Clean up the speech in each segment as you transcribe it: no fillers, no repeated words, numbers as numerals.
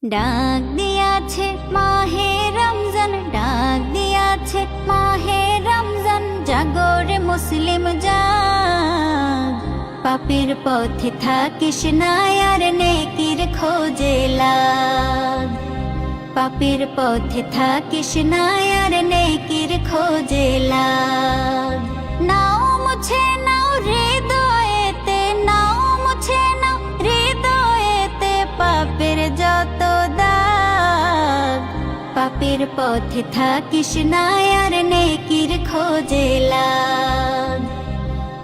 ডাক দিয়াছে মাহে রমজান, ডাক দিয়াছে মাহে রমজান, জাগরে মুসলিম জাগ। পাপের পথে থাকিস না আর নেকির খোঁজে লাগ। পাপের পথে থাকিস না আর নেকির খোঁজে লাগ। নাও মুছে নাও হৃদয়েতে, নাও মুছে নাও হৃদয়েতে পাপের যত দাগ। পাপের পথে থাকিস না আর নেকির খোঁজে লাগ।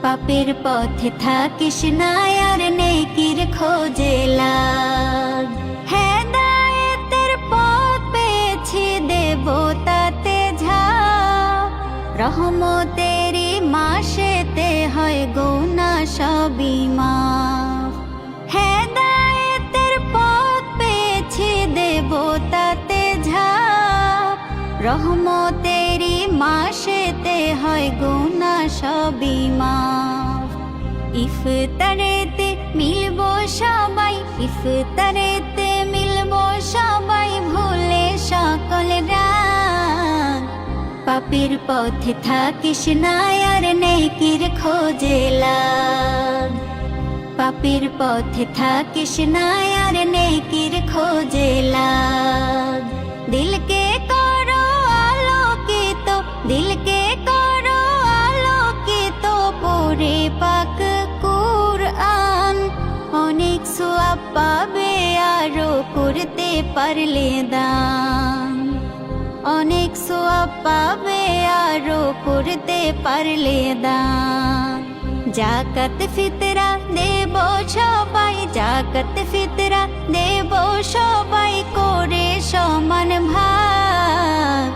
পাপের পথে থাকিস না আর নেকির খোঁজে লাগ। হেদায়েতের পথ পেয়েছি দেব তাতে ঝাঁপ। রহমতেরি মাসেতে হয় গুনাহ সবই মাফ। হেদায়েতের পথ পেয়েছি দেব তাতে ঝাঁপ। রহমতেরি মাসেতে হয় গুনাহ সবই মাফ। ইফতারেতে মিলবো সবাই, ইফতারেতে মিলবো সবাই, ভুলে সকল রাগ। পাপের পথে থাকিস না আর নেকির খোঁজে লাগ। পাপের পথে থাকিস না আর নেকির খোঁজে লাগ। দিলকে করো আলোকিত, দিলকে করো আলোকিত, পড়ে পাক কুরআন। অনেক সওয়াব পাবে আরো করতে পারলে দান। অনেক সওয়াব পাবে আরো করতে পারলে দান। জাকাত ফিতরা দেব সবাই, জাকাত ফিতরা দেব সবাই, করে সমান ভাগ।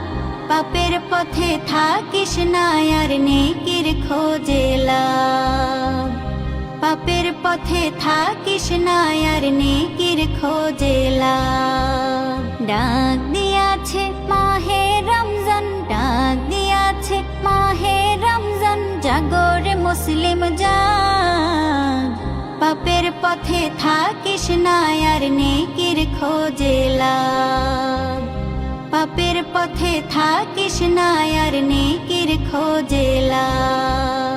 পাপের পথে থাকিস না আর নেকির খোঁজে লাগ। পাপের পথে থাকিস না আর নেকির খোঁজে লাগ। ডাক দিয়াছে মাহে রমজান, ডাক দিয়াছে মাহে রমজান, জাগরে মুসলিম জাগ। পাপের পথে থাকিস না আর নেকির খোঁজে লাগ। পাপের পথে থাকিস না আর নেকির খোঁজে লাগ।